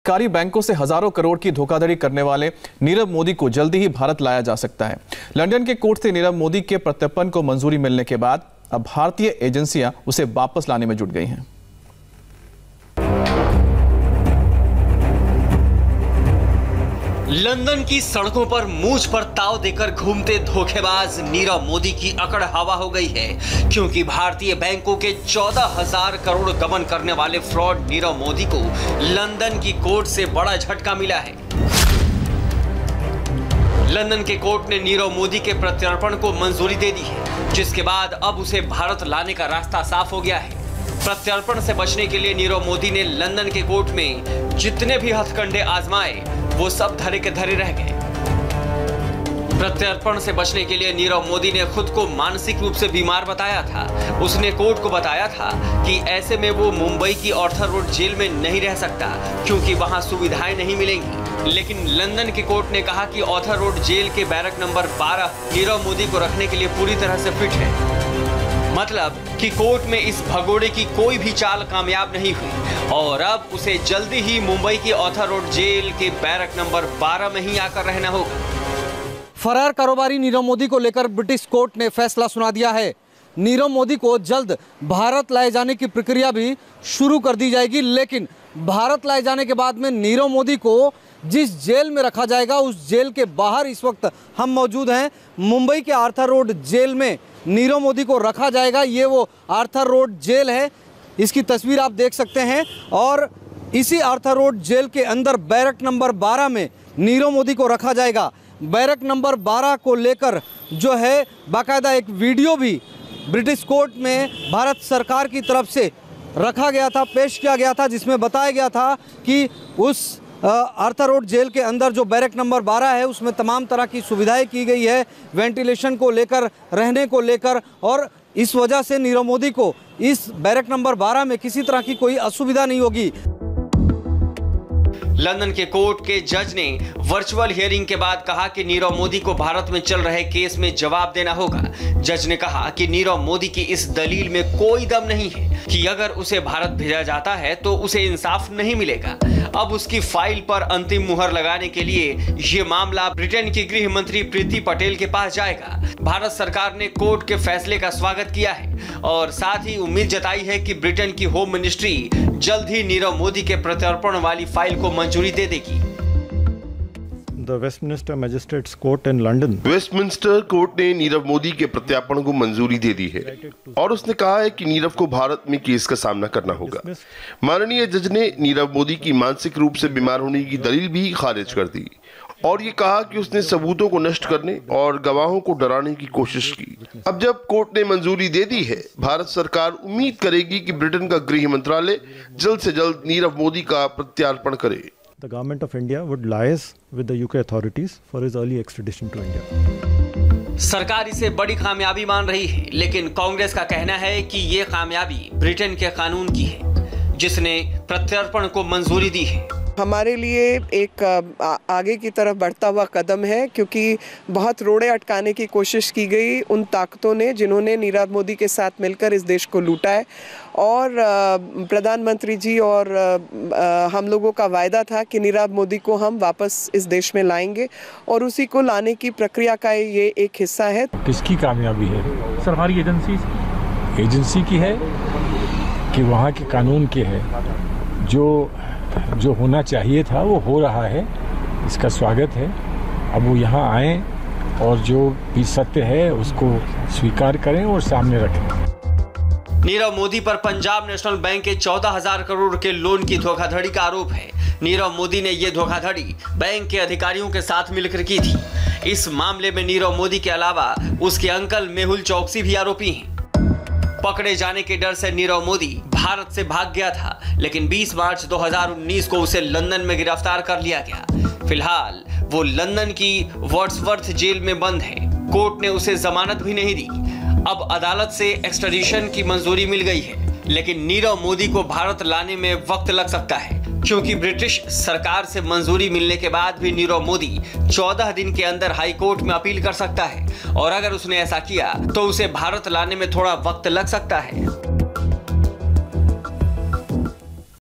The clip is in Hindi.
सरकारी बैंकों से हजारों करोड़ की धोखाधड़ी करने वाले नीरव मोदी को जल्दी ही भारत लाया जा सकता है। लंदन के कोर्ट से नीरव मोदी के प्रत्यर्पण को मंजूरी मिलने के बाद अब भारतीय एजेंसियां उसे वापस लाने में जुट गई हैं। लंदन की सड़कों पर मूंछ पर ताव देकर घूमते धोखेबाज नीरव मोदी की अकड़ हवा हो गई है, क्योंकि भारतीय बैंकों के 14,000 करोड़ गबन करने वाले फ्रॉड नीरव मोदी को लंदन की कोर्ट से बड़ा झटका मिला है। लंदन के कोर्ट ने नीरव मोदी के प्रत्यर्पण को मंजूरी दे दी है, जिसके बाद अब उसे भारत लाने का रास्ता साफ हो गया है। प्रत्यर्पण से बचने के लिए नीरव मोदी ने लंदन के कोर्ट में जितने भी हथकंडे आजमाए वो सब धरे के धरे रह गए। प्रत्यर्पण से बचने के लिए नीरव मोदी ने खुद को मानसिक रूप से बीमार बताया था। उसने कोर्ट को बताया था कि ऐसे में वो मुंबई की आर्थर रोड जेल में नहीं रह सकता, क्योंकि वहां सुविधाएं नहीं मिलेंगी। लेकिन लंदन के कोर्ट ने कहा कि आर्थर रोड जेल के बैरक नंबर 12 नीरव मोदी को रखने के लिए पूरी तरह से फिट है। मतलब कि कोर्ट में इस भगोड़े की कोई भी चाल कामयाब नहीं हुई और अब उसे जल्दी ही मुंबई की आर्थर रोड जेल के बैरक नंबर 12 में ही आकर रहना होगा। फरार कारोबारी नीरव मोदी को लेकर ब्रिटिश कोर्ट ने फैसला सुना दिया है। नीरव मोदी को जल्द भारत लाए जाने की प्रक्रिया भी शुरू कर दी जाएगी, लेकिन भारत लाए जाने के बाद में नीरव मोदी को जिस जेल में रखा जाएगा उस जेल के बाहर इस वक्त हम मौजूद हैं। मुंबई के आर्थर रोड जेल में नीरव मोदी को रखा जाएगा। ये वो आर्थर रोड जेल है, इसकी तस्वीर आप देख सकते हैं। और इसी आर्थर रोड जेल के अंदर बैरक नंबर 12 में नीरव मोदी को रखा जाएगा। बैरक नंबर 12 को लेकर जो है बाकायदा एक वीडियो भी ब्रिटिश कोर्ट में भारत सरकार की तरफ से रखा गया था, पेश किया गया था, जिसमें बताया गया था कि उस आर्थर रोड जेल के अंदर जो बैरक नंबर 12 है उसमें तमाम तरह की सुविधाएं की गई है, वेंटिलेशन को लेकर, रहने को लेकर, और इस वजह से नीरव मोदी को इस बैरक नंबर 12 में किसी तरह की कोई असुविधा नहीं होगी। लंदन के कोर्ट के जज ने वर्चुअल हियरिंग के बाद कहा कि नीरव मोदी को भारत में चल रहे केस में जवाब देना होगा। जज ने कहा कि नीरव मोदी की इस दलील में कोई दम नहीं है कि अगर उसे भारत भेजा जाता है तो उसे इंसाफ नहीं मिलेगा। अब उसकी फाइल पर अंतिम मुहर लगाने के लिए ये मामला ब्रिटेन की गृह मंत्री प्रीति पटेल के पास जाएगा। भारत सरकार ने कोर्ट के फैसले का स्वागत किया है और साथ ही उम्मीद जताई है कि ब्रिटेन की होम मिनिस्ट्री जल्द ही नीरव मोदी के प्रत्यर्पण वाली फाइल को मंजूरी दे देगी। Westminster magistrates court in London Westminster court ने नीरव मोदी के प्रत्यर्पण को मंजूरी दे दी है और उसने कहा है कि नीरव को भारत में केस का सामना करना होगा। माननीय जज ने नीरव मोदी की मानसिक रूप से बीमार होने की दलील भी खारिज कर दी और ये कहा कि उसने सबूतों को नष्ट करने और गवाहों को डराने की कोशिश की। अब जब कोर्ट ने मंजूरी दे दी है, भारत सरकार उम्मीद करेगी कि ब्रिटेन का गृह मंत्रालय जल्द से जल्द नीरव मोदी का प्रत्यार्पण करे। The government of India would liaise with the UK authorities for his early extradition to India. सरकार इसे बड़ी कामयाबी मान रही है, लेकिन कांग्रेस का कहना है कि ये कामयाबी ब्रिटेन के कानून की है, जिसने प्रत्यर्पण को मंजूरी दी है। हमारे लिए एक आगे की तरफ बढ़ता हुआ कदम है, क्योंकि बहुत रोड़े अटकाने की कोशिश की गई उन ताकतों ने जिन्होंने नीरव मोदी के साथ मिलकर इस देश को लूटा है। और प्रधानमंत्री जी और हम लोगों का वायदा था कि नीरव मोदी को हम वापस इस देश में लाएंगे और उसी को लाने की प्रक्रिया का ये एक हिस्सा है। किसकी कामयाबी है? सरकारी एजेंसी की है कि वहाँ के कानून की है? जो होना चाहिए था वो हो रहा है, इसका स्वागत है। अब वो यहाँ आए और जो भी सत्य है उसको स्वीकार करें और सामने रखें। नीरव मोदी पर पंजाब नेशनल बैंक के 14,000 करोड़ के लोन की धोखाधड़ी का आरोप है। नीरव मोदी ने यह धोखाधड़ी बैंक के अधिकारियों के साथ मिलकर की थी। इस मामले में नीरव मोदी के अलावा उसके अंकल मेहुल चौकसी भी आरोपी हैं। पकड़े जाने के डर से नीरव मोदी भारत से भाग गया था, लेकिन 20 मार्च 2019 को उसे लंदन में गिरफ्तार कर लिया गया। फिलहाल वो लंदन की वर्ड्सवर्थ जेल में बंद है। कोर्ट ने उसे जमानत भी नहीं दी। अब अदालत से एक्स्ट्राडिशन की मंजूरी मिल गई है, लेकिन नीरव मोदी को भारत लाने में वक्त लग सकता है, क्योंकि ब्रिटिश सरकार से मंजूरी मिलने के बाद भी नीरव मोदी 14 दिन के अंदर हाई कोर्ट में अपील कर सकता है और अगर उसने ऐसा किया तो उसे भारत लाने में थोड़ा वक्त लग सकता है।